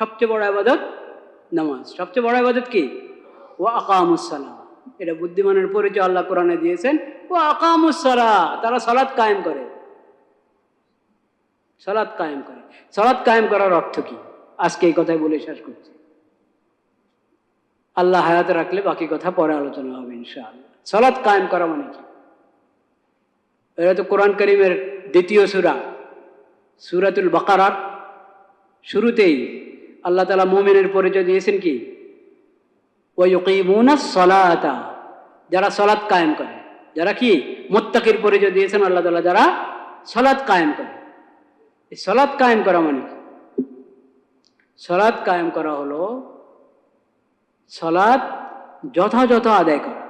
সবচেয়ে বড় ইবাদত নামাজ। সবচেয়ে বড় ইবাদত কি? ওয়া আকামুস সালাহ। এটা বুদ্ধিমানের পরিচয় আল্লাহ কোরআনে দিয়েছেন। ওয়া আকামুস সালাহ, তারা সালাত কায়েম করে। সালাত কায়েম করে। সালাত কায়েম করার অর্থ কি? আজকে এই কথাই বলে শেষ করছি। আল্লাহ হায়াতে রাখলে বাকি কথা পরে আলোচনা হবে ইনশাআল্লাহ। সালাত কায়েম করা মানে কি? এটা তো কোরআন কারীমের দ্বিতীয় সূরা, সূরাতুল বাকারার শুরুতেই আল্লাহ তাআলা মুমিনের পরিচয় দিয়েছেন কি? ওয়া ইউকিমুনাস সালাতা, যারা সালাত কায়েম করে। যারা কি? মুত্তাকির পরিচয় দিয়েছেন আল্লাহ তাআলা, যারা সালাত কায়েম করে। এই সালাত কায়েম করা মানে কি? সালাত কায়েম করা হলো সালাত যথাযথ আদায় করা।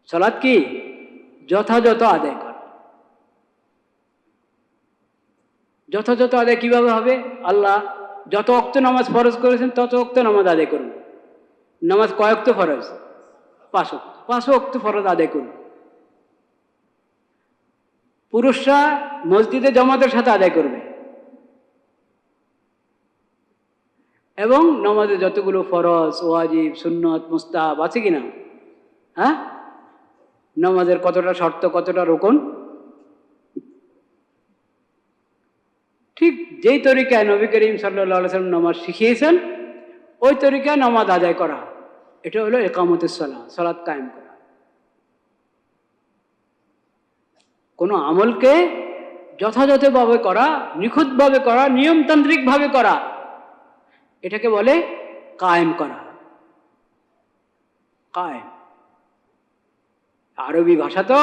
সালাত কি? যথাযথ আদায় করা। যথাযথ আদায় কিভাবে হবে? আল্লাহ যত ওয়াক্ত নামাজ ফরজ করেছেন তত ওয়াক্ত নামাজ আদায় করুন। নামাজ কয় ওয়াক্ত ফরজ? 5 ওয়াক্ত। 5 ওয়াক্ত ফরজ আদায় করুন। পুরুষরা মসজিদে জামাতের সাথে আদায় করবে এবং নামাজে যতগুলো ফরজ, ওয়াজিব, সুন্নত, মুস্তাহাব আছে কিনা, হ্যাঁ, নামাজের কতটা শর্ত, কতটা রুকন, ঠিক যেই তরিকায় নবী করিম সাল্লাল্লাহু আলাইহি ওয়াসাল্লাম নামাজ শিখিয়েছেন ওই তরিকায় নামাজ আদায় করা, এটা হলো ইকামতুস সালাহ, সালাত কায়েম করা। কোনো আমলকে যথাযথভাবে করা, নিখুঁতভাবে করা, নিয়মতান্ত্রিকভাবে করা, এটাকে বলে কায়েম করা। কায়েম আরবি ভাষা, তো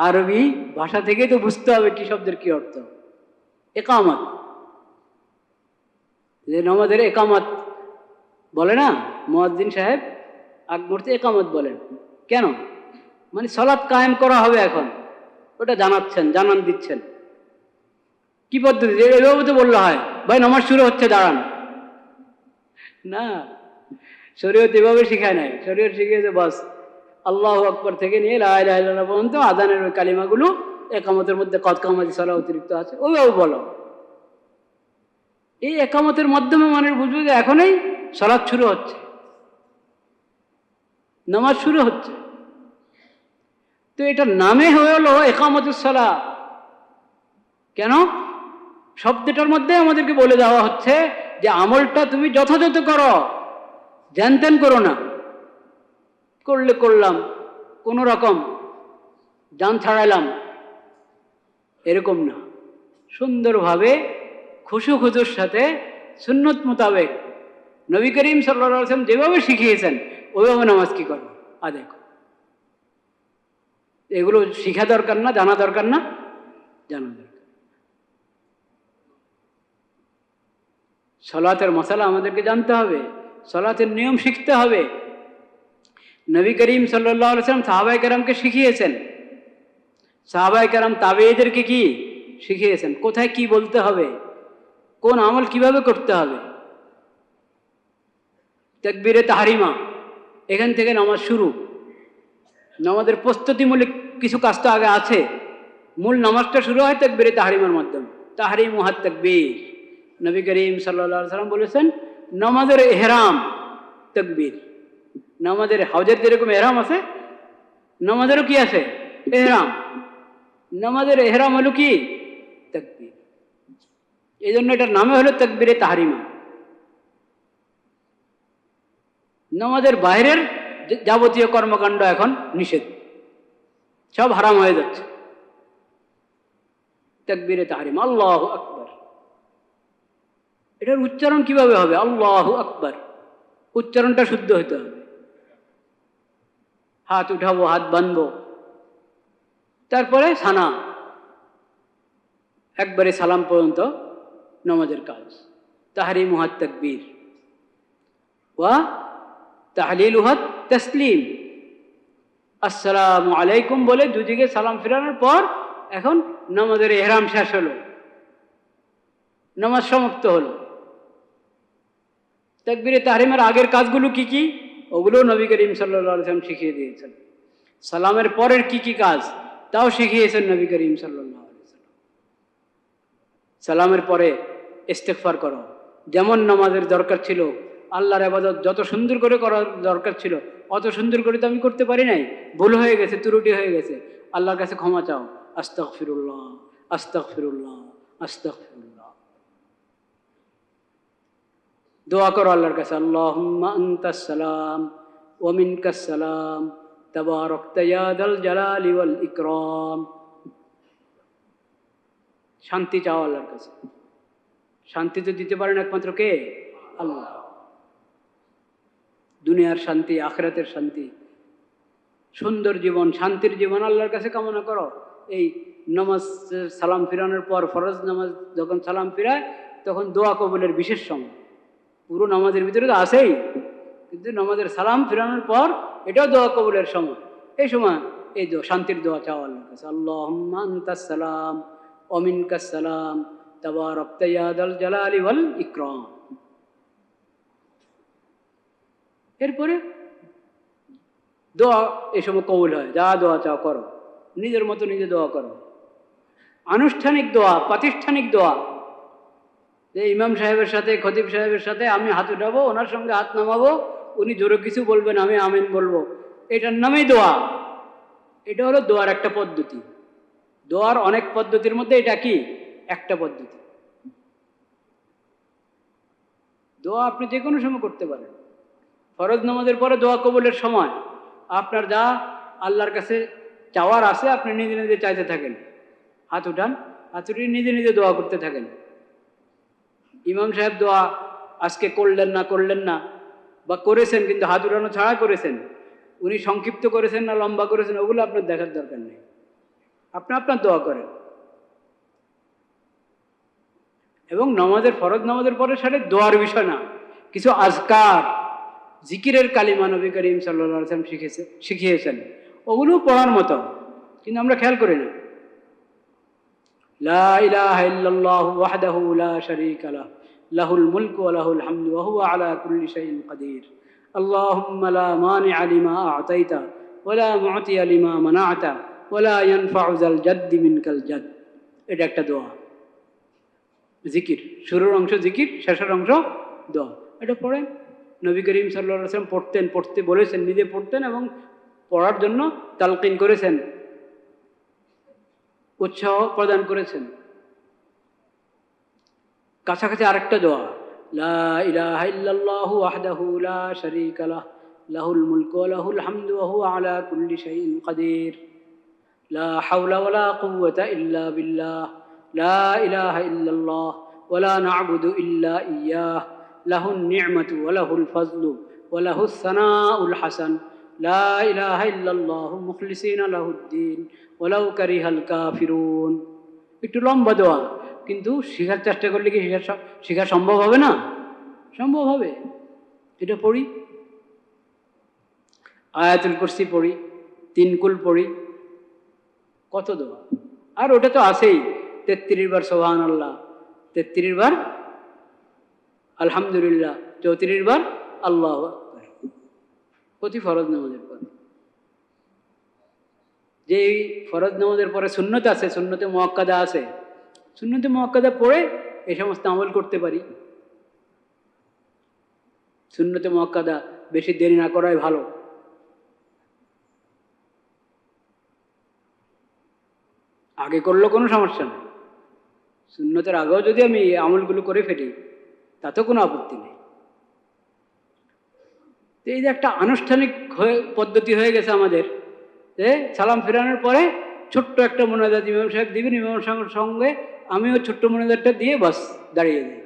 আরবি ভাষা থেকেই তো বুঝতে হবে কি শব্দের কি অর্থ। একামত, যে নামাজের একামত বলে না, মুয়াজ্জিন সাহেব আগ মুহূর্তে একামত বলেন কেন? মানে সালাত কায়েম করা হবে এখন, ওটা জানাচ্ছেন, জানান দিচ্ছেন। কি পদ্ধতি? এভাবে তো বললে হয়, ভাই নামাজ শুরু হচ্ছে দাঁড়ান। না, শরীয়ত এভাবে শিখায় নাই। শরীয়ত শিখিয়েছে বাস আল্লাহু আকবার থেকে নিয়ে লা ইলাহা ইল্লাল্লাহ পর্যন্ত আযানের ওই কালিমাগুলো একামতের মধ্যে কদ কামাতি সালাহ অতিরিক্ত আছে, ওইভাবে বলো। এই একামতের মাধ্যমে মানুষ বুঝবে যে এখনই সালাত শুরু হচ্ছে, নামাজ শুরু হচ্ছে। তো এটার নামে হয়ে হলো একামতুস সালাহ। কেন? শব্দটার মধ্যে আমাদেরকে বলে দেওয়া হচ্ছে যে আমলটা তুমি যথাযথ করো, ধ্যান ত্যান করো না। করলে করলাম, কোনো রকম জান ছাড়াইলাম, এরকম না। সুন্দরভাবে খুশু খুজুর সাথে সুন্নত মোতাবেক নবী করিম সাল্লাল্লাহু আলাইহি ওয়াসাল্লাম যেভাবে শিখিয়েছেন ওইভাবে নামাজ কি করো, আদায় করো। এগুলো শিখা দরকার না, জানা দরকার না? জানা দরকার। সালাতের মশালা আমাদেরকে জানতে হবে, সালাতের নিয়ম শিখতে হবে। নবী করিম সাল্লাল্লাহু আলাইহি ওয়াসাল্লাম সাহাবায়ে কেরামকে শিখিয়েছেন, সাহাবায়ে কেরাম তাবেঈদেরকে কি শিখিয়েছেন, কোথায় কি বলতে হবে, কোন আমল কিভাবে করতে হবে। তাকবীরে তাহরিমা, এখান থেকে নামাজ শুরু। নামাজের প্রস্তুতিমূলক কিছু কাজ তো আগে আছে। মূল নামাজটা শুরু হয় তাকবীরে তাহরিমার মাধ্যমে। তাহরিমুহাত তাকবীর। নবী করিম সাল্লাল্লাহু আলাইহি ওয়াসাল্লাম বলেছেন নামাজের ইহরাম তাকবীর। নামাজের হজের যেরকম ইহরাম আছে, নামাজেরও কি আছে? ইহরাম। নামাজের ইহরাম হলো কি? তাকবীর। এই জন্য এটার নামে হলো তাকবীরে তাহরিমা। নামাজের বাইরের যাবতীয় কর্মকাণ্ড এখন নিষেধ, সব হারাম হয়ে যাচ্ছে। তাকবীরে তাহরিমা, আল্লাহু আকবার। এটার উচ্চারণ কিভাবে হবে? আল্লাহু আকবার, উচ্চারণটা শুদ্ধ হতে হবে। হাত উঠাবো, হাত বাঁধবো, তারপরে সানা, একবারে সালাম পর্যন্ত নামাজের কাজ। তাহরিমুহাত তাকবীর ওয়া তাহলিলুহাত তাসলিম। আসসালামু আলাইকুম বলে দুদিকে সালাম ফেরানোর পর এখন নামাজের ইহরাম শেষ হলো, নামাজ সমাপ্ত হলো। তাকবীরে তাহরিমার আগের কাজগুলো কি কি, ওগুলো নবী করিম সাল্লাল্লাহু আলাইহি ওয়াসাল্লাম শিখিয়ে দিয়েছেন। সালামের পরের কি কি কাজ তাও শিখিয়েছেন নবী করিম সাল্লাল্লাহু আলাইহি ওয়াসাল্লাম। সালামের পরে ইস্তেগফার করো। যেমন নামাজের দরকার ছিল, আল্লাহর ইবাদত যত সুন্দর করে করার দরকার ছিল অত সুন্দর করে তো আমি করতে পারি নাই, ভুল হয়ে গেছে, ত্রুটি হয়ে গেছে, আল্লাহর কাছে ক্ষমা চাও। আস্তাগফিরুল্লাহ, আস্তাগফিরুল্লাহ, আস্তাগফিরুল্লাহ। দোয়া করো আল্লাহর কাছে, আল্লাহুম্মা আনতাস সালাম ওয়া মিনকাস সালাম তাবারাকতা ইয়া যাল জালালি ওয়াল ইকরাম। শান্তি চাও আল্লাহর কাছে। শান্তি তো দিতে পারেন একমাত্র কে? আল্লাহ। দুনিয়ার শান্তি, আখিরাতের শান্তি, সুন্দর জীবন, শান্তির জীবন আল্লাহর কাছে কামনা করো। এই নামাজ সালাম ফিরানোর পর, ফরজ নামাজ যখন সালাম ফিরায় তখন দোয়া কবুলের বিশেষ সময়। পুরো নামাজের ভিতরে তো আছেই, কিন্তু নামাজের সালাম ফিরানোর পর এটাও দোয়া কবুলের সময়। এই সময় এই শান্তির দোয়া চাও আল্লাহর কাছে, আল্লাহুম্মা আনতাস সালাম ওয়া মিনকাস সালাম তাবারাকতা ইয়া যাল জালালি ওয়াল ইকরাম। এরপরে দোয়া এই সময় কবুল হয়, যা দোয়া চাও করো, নিজের মতো নিজে দোয়া করো। আনুষ্ঠানিক দোয়া, প্রাতিষ্ঠানিক দোয়া, যে ইমাম সাহেবের সাথে, খতিব সাহেবের সাথে আমি হাত উঠাবো, ওনার সঙ্গে হাত নামাবো, উনি জোরে কিছু বলবেন, আমি আমিন বলবো, এটার নামেই দোয়া। এটা হলো দোয়ার একটা পদ্ধতি। দোয়ার অনেক পদ্ধতির মধ্যে এটা কি একটা পদ্ধতি। দোয়া আপনি যে কোনো সময় করতে পারেন। ফরজ নামাজের পরে দোয়া কবুলের সময় আপনার যা আল্লাহর কাছে চাওয়ার আছে আপনি নিজে নিজে চাইতে থাকেন, হাত উঠান, হাত উঠিয়ে নিজে নিজে দোয়া করতে থাকেন। ইমাম সাহেব দোয়া আজকে করলেন না বা করেছেন কিন্তু হাত উঠানো ছাড়া করেছেন, উনি সংক্ষিপ্ত করেছেন না লম্বা করেছেন, ওগুলো আপনার দেখার দরকার নেই। আপনি আপনার দোয়া করেন। এবং নামাজের, ফরজ নামাজের পরে সাথে দোয়ার বিষয় না, কিছু আজকার, জিকিরের কালিমা নবী করিম সাল্লাল্লাহু আলাইহি ওয়াসাল্লাম শিখিয়েছেন, ওগুলো পড়ার মতো, কিন্তু আমরা খেয়াল করি না। লা ইলাহা ইল্লাল্লাহু ওয়াহদাহু লা শারীকা লাহু লাহুল মুলকু ওয়া লাহুল হামদু ওয়া হুয়া আলা কুল্লি শাইইন কাদির। আল্লাহুম্মা লা মানিআ লিমা আ'তাইতা ওয়া লা মু'তিয়া লিমা মানা'তা ওয়া লা ইয়ানফা'ু যাল জাদ্দি মিনকাল জাদ। এটা একটা দোয়া, জিকির। শুরুর অংশ জিকির, শেষের অংশ দোয়া। এটা পড়েন। নবী করিম সাল্লাল্লাহু আলাইহি ওয়াসাল্লাম পড়তেন, পড়তে বলেছেন, নিজে পড়তেন এবং পড়ার জন্য তালকিন করেছেন, উৎসাহ প্রদান করেছেন। কাছাকাছি আরেকটা দোয়া, লা ইলাহা ইল্লাল্লাহু ওয়াহদাহু লা শারীকা লাহু লাহুল মুলকু ওয়া লাহুল হামদু ওয়া হুয়া আলা কুল্লি শাইইন কাদির। লা হাওলা ওয়া লা কুওয়াতা ইল্লা বিল্লাহ। লা ইলাহা ইল্লাল্লাহ ওয়া লা না'বুদু ইল্লা ইয়্যাহ। লাহুন নি'মাতু ওয়া লাহুল ফাজলু ওয়া লাহুস সানাউল হাসান। লা ইলাহা ইল্লাল্লাহু মুখলিসিনা লাহুদ্দিন ওয়ালাউ কারিহাল কাফিরুন। একটু লম্বা দোয়া, কিন্তু শেখার চেষ্টা করলে কি শেখা সম্ভব হবে না? সম্ভব হবে। এটা পড়ি, আয়াতুল কুরসি পড়ি, তিনকুল পড়ি, কত দোয়া। আর ওটা তো আছেই, 33 বার সুবহানাল্লাহ, 33 বার আলহামদুলিল্লাহ, 34 বার আল্লাহু আকবার, প্রতি ফরজ নামাজের পরে। যে এই ফরজ নামাজের পরে সুন্নত আছে, সুন্নতে মুআক্কাদা আছে, সুন্নতে মুআক্কাদা পড়ে এই সমস্ত আমল করতে পারি। সুন্নতে মুআক্কাদা বেশি দেরি না করাই ভালো। আগে করলেও কোনো সমস্যা নেই, সুন্নতের আগেও যদি আমি আমলগুলো করে ফেলি তাতেও কোনো আপত্তি নেই। তো এই যে একটা আনুষ্ঠানিক পদ্ধতি হয়ে গেছে আমাদের, যে সালাম ফেরানোর পরে ছোট্ট একটা মোনাজাত ইমাম সাহেব দিবেন, ইমাম সাহেবের সঙ্গে আমিও ছোট্ট মোনাজাতটা দিয়ে বাস দাঁড়িয়ে যাই,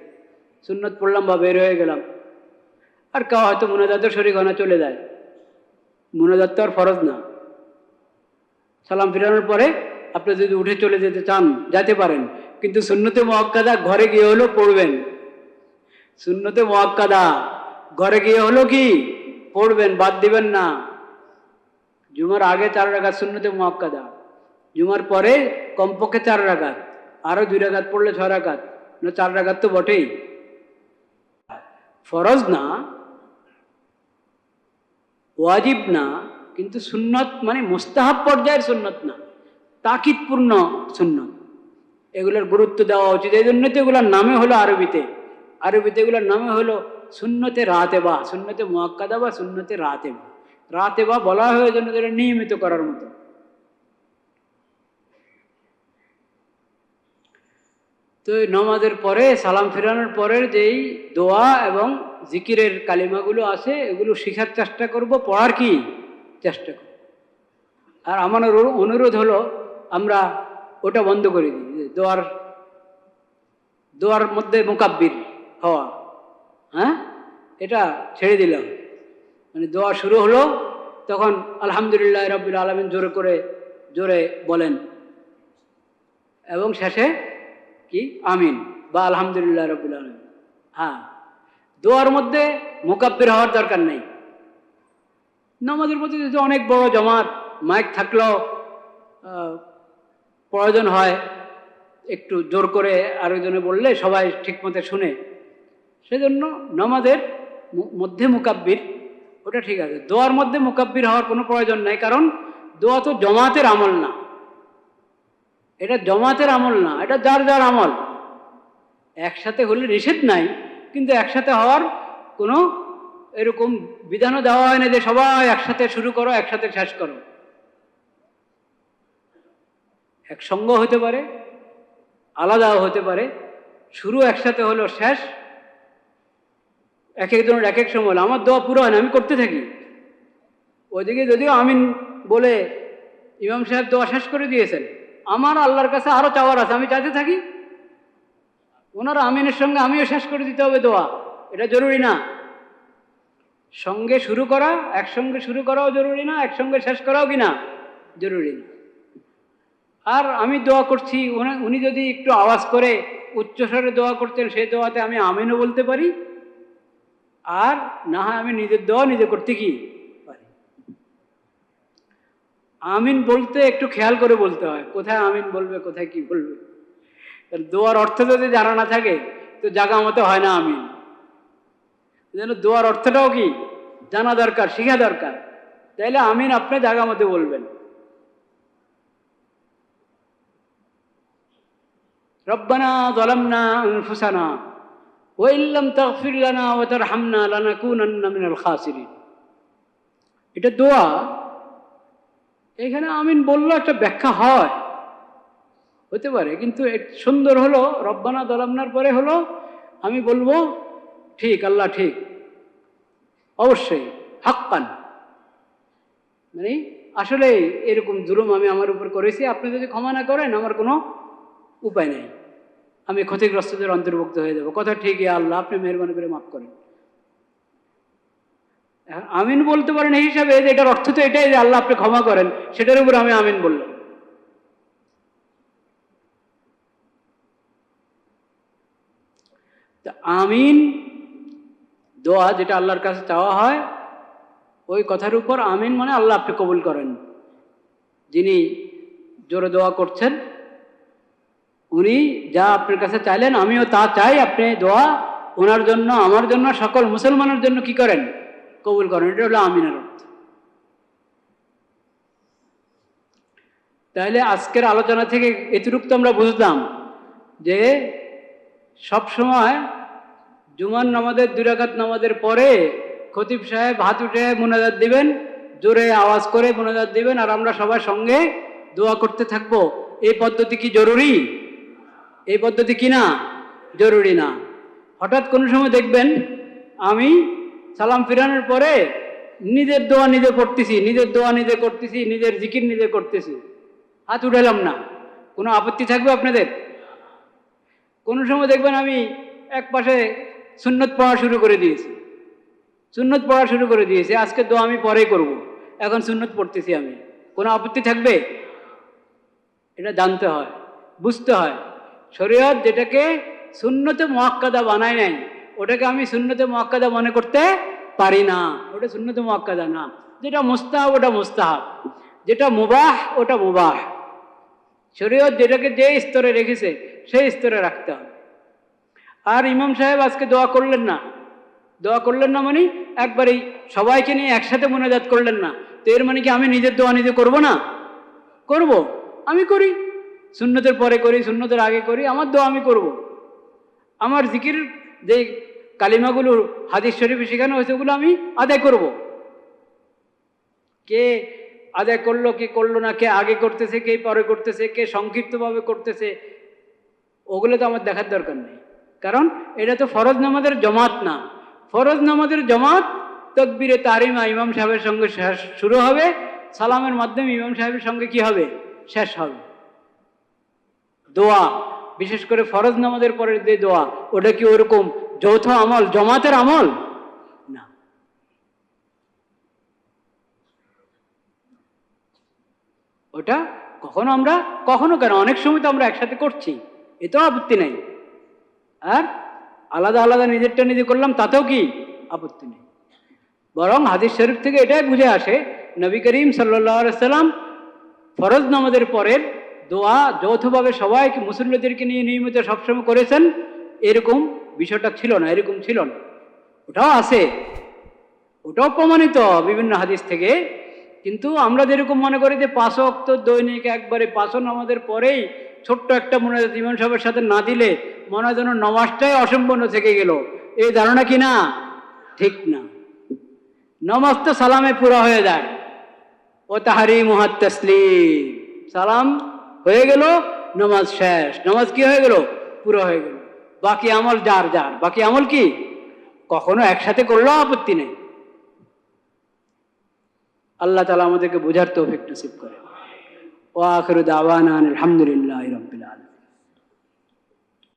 সুন্নত পড়লাম বা বের হয়ে গেলাম। আর কেউ হয়তো মোনাজাতের শরীক হয় না, চলে যায়। মোনাজাত তো আর ফরজ না। সালাম ফেরানোর পরে আপনি যদি উঠে চলে যেতে চান যেতে পারেন, কিন্তু সুন্নতে মুআক্কাদা ঘরে গিয়ে হলো পড়বেন। সুন্নতে মুআক্কাদা ঘরে গিয়ে হলো কি পড়বেন, বাদ দিবেন না। জুমার আগে 4 রাকাত সুন্নতে মুআক্কাদা, জুমার পরে কমপক্ষে 4 রাকাত, আরো 2 রাকাত পড়লে 6 রাকাত, না 4 রাকাত তো বটেই। ফরজ না, ওয়াজিব না, কিন্তু সুন্নত মানে মুস্তাহাব পর্যায়ের সুন্নত না, তাকিদপূর্ণ সুন্নত। এগুলোর গুরুত্ব দেওয়া উচিত। এই জন্য তো এগুলোর নামে হলো আরবিতে এগুলোর নামে হলো সুন্নতে রাতেবা, সুন্নতে মুআক্কাদা বা সুন্নতে রাতেবা বলা হয় জন্য যেটা নিয়মিত করার মতো। তো নামাজের পরে সালাম ফেরানোর পরের যেই দোয়া এবং জিকিরের কালিমাগুলো আছে এগুলো শেখার চেষ্টা করব, পড়ার কি চেষ্টা করব। আর আমার অনুরোধ হলো আমরা ওটা বন্ধ করে দিই, যে দোয়ার মধ্যে মুকাব্বির হওয়া, হ্যাঁ, এটা ছেড়ে দিলাম। মানে দোয়া শুরু হলো তখন আলহামদুলিল্লাহ রাব্বিল আলামিন জোরে বলেন, এবং শেষে কি আমিন বা আলহামদুলিল্লাহ রাব্বিল আলামিন। হ্যাঁ, দোয়ার মধ্যে মুকাব্বির হওয়ার দরকার নেই। নামাজের মধ্যে যদি অনেক বড় জামাত, মাইক থাকলেও প্রয়োজন হয় একটু জোর করে আরেকজনে বললে সবাই ঠিকমতো শুনে, সেজন্য নামাজের মধ্যে মুকাব্বির ওটা ঠিক আছে। দোয়ার মধ্যে মুকাব্বির হওয়ার কোনো প্রয়োজন নাই, কারণ দোয়া তো জমাতের আমল না, এটা জমাতের আমল না, এটা যার যার আমল। একসাথে হলে নিষেধ নাই, কিন্তু একসাথে হওয়ার কোনো এরকম বিধানও দেওয়া হয় না যে সবাই একসাথে শুরু করো একসাথে শেষ করো। একসঙ্গ হতে পারে, আলাদাও হতে পারে, শুরু একসাথে হলো, শেষ এক একজনের এক এক সময় হলো। আমার দোয়া পুরো হয় না, আমি করতে থাকি। ওইদিকে যদিও আমিন বলে ইমাম সাহেব দোয়া শেষ করে দিয়েছেন, আমার আল্লাহর কাছে আরো চাওয়ার আছে, আমি চাইতে থাকি। ওনার আমিনের সঙ্গে আমিও শেষ করে দিতে হবে দোয়া, এটা জরুরি না। সঙ্গে শুরু করা, একসঙ্গে শুরু করাও জরুরি না, একসঙ্গে শেষ করাও কিনা জরুরি না। আর আমি দোয়া করছি, উনি যদি একটু আওয়াজ করে উচ্চস্বরে দোয়া করতেন, সেই দোয়াতে আমি আমিনও বলতে পারি, আর না হয় আমি নিজের দোয়া নিজে করতে কি পারি। আমিন বলতে একটু খেয়াল করে বলতে হয়, কোথায় আমিন বলবে কোথায় কি বলবে। দোয়ার অর্থ যদি জানা না থাকে তো জাগা মতো হয় না আমিন। যেন দোয়ার অর্থটাও কি জানা দরকার, শিখা দরকার, তাইলে আমিন আপনি জাগা মতো বলবেন। রব্বানা যালামনা আনফুসানা ওয়া ইল্লাম তাগফির লানা ওয়া তারহামনা লানাকুনান্না মিনাল খাসিরিন। এটা দোয়া। এখানে আমিন বললো একটা ব্যাখ্যা হয়, হতে পারে, কিন্তু সুন্দর হলো রব্বানা যালামনার পরে হলো আমি বলবো ঠিক, আল্লাহ ঠিক, অবশ্যই হাক্কান, মানে আসলে এরকম জুলুম আমি আমার উপর করেছি, আপনি যদি ক্ষমা না করেন আমার কোনো উপায় নেই, আমি ক্ষতিগ্রস্তদের অন্তর্ভুক্ত হয়ে যাব। কথা ঠিকই, আল্লাহ আপনি মেহরবানি করে মাফ করেন। আমিন বলতে পারেন এই হিসাবে যে এটার অর্থ তো এটাই যে আল্লাহ আপনি ক্ষমা করেন, সেটার উপর আমি আমিন বললাম। আমিন দোয়া যেটা আল্লাহর কাছে চাওয়া হয়, ওই কথার উপর আমিন মানে আল্লাহ আপনি কবুল করেন। যিনি জোরে দোয়া করছেন উনি যা আপনার কাছে চাইলেন আমিও তা চাই, আপনি দোয়া ওনার জন্য, আমার জন্য, সকল মুসলমানের জন্য কি করেন, কবুল করেন। এটা হলো আমিনের অর্থ। তাহলে আজকের আলোচনা থেকে এতটুকু তো আমরা বুঝলাম যে সব সময় জুমার নামাজের 2 রাকাত নামাজের পরে খতিব সাহেব হাত উঠে মুনাজাত দিবেন, জোরে আওয়াজ করে মুনাজাত দিবেন, আর আমরা সবার সঙ্গে দোয়া করতে থাকবো। এই পদ্ধতি কি জরুরি? এই পদ্ধতি কি না জরুরি না। হঠাৎ কোনো সময় দেখবেন আমি সালাম ফিরানোর পরে নিজের দোয়া নিজে পড়তেছি, নিজের দোয়া নিজে করতেছি, নিজের জিকির নিজে করতেছি, হাত উঠালাম না। কোনো আপত্তি থাকবে আপনাদের? কোনো সময় দেখবেন আমি এক পাশে সুন্নত পড়া শুরু করে দিয়েছি, আজকে দোয়া আমি পরেই করব, এখন সুন্নত পড়তেছি আমি, কোনো আপত্তি থাকবে? এটা জানতে হয়, বুঝতে হয়। শরীয়ত যেটাকে সুন্নতে মুআক্কাদা বানায় নাই, ওটাকে আমি সুন্নতে মুআক্কাদা মনে করতে পারি না। ওটা সুন্নতে মুআক্কাদা না। যেটা মুস্তাহাব ওটা মুস্তাহাব, যেটা মুবাহ ওটা মুবাহ। শরীয়ত যেটাকে যে স্তরে রেখেছে সেই স্তরে রাখতে হবে। আর ইমাম সাহেব আজকে দোয়া করলেন না মানে একবারেই সবাইকে নিয়ে একসাথে মুনাজাত করলেন না, তো এর মানে কি আমি নিজের দোয়া নিজে করব না? করব, আমি করি। সুন্নতের পরে করি, সুন্নতের আগে করি, আমার দোয়া আমি করব। আমার জিকির যে কালিমাগুলো হাদিস শরীফে শেখানো হয়েছে ওগুলো আমি আদায় করব। কে আদায় করলো, কে করলো না, কে আগে করতেছে, কে পরে করতেছে, কে সংক্ষিপ্তভাবে করতেছে, ওগুলো তো আমার দেখার দরকার নেই। কারণ এটা তো ফরজ নামাজের জমাত না। ফরজ নামাজের জমাত তকবীরে তাহরিমা ইমাম সাহেবের সঙ্গে শুরু হবে, সালামের মাধ্যমে ইমাম সাহেবের সঙ্গে কি হবে, শেষ হবে। দোয়া, বিশেষ করে ফরজ নামাজের পরে যে দোয়া, ওটা কি ওরকম যৌথ আমল, জমাতের আমল না। ওটা কখনো কেন অনেক সময় তো আমরা একসাথে করছি, এতেও আপত্তি নেই। আর আলাদা আলাদা নিজেরটা নিজে করলাম, তাতেও কি আপত্তি নেই। বরং হাদিস শরীফ থেকে এটাই বুঝে আসে, নবী করিম সাল্লাল্লাহু আলাইহি সাল্লাম ফরজ নামাজের পরের দোয়া যৌথভাবে সবাইকে, মুসল্লিদেরকে নিয়ে নিয়মিত সবসময় করেছেন। এরকম বিষয়টা ছিল না, এরকম ছিল না। ওটাও আছে, ওটাও প্রমাণিত বিভিন্ন হাদিস থেকে। কিন্তু আমরা যেরকম মনে করি যে 5 ওয়াক্ত দৈনিক একবারে 5 নামাজের পরেই ছোট্ট একটা মোনাজাত ইমাম সাহেবের সাথে না দিলে মনে হয় যেন নামাজটাই অসম্পূর্ণ থেকে গেল, এই ধারণা কি না? ঠিক না। নামাজ তো সালামে পুরা হয়ে যায়। ও তাহরিমুহাত তাসলিম, সালাম হয়ে গেল, নামাজ শেষ। নামাজ কি হয়ে গেল? পুরো হয়ে গেল। বাকি আমল যার যার, বাকি আমল কি কখনো একসাথে করলেও আপত্তি নেই। আল্লাহ তাআলা আমাদেরকে বোঝার তৌফিক নসিব করে। ওয়া আখিরু দাওয়ানা আলহামদুলিল্লাহি রাব্বিল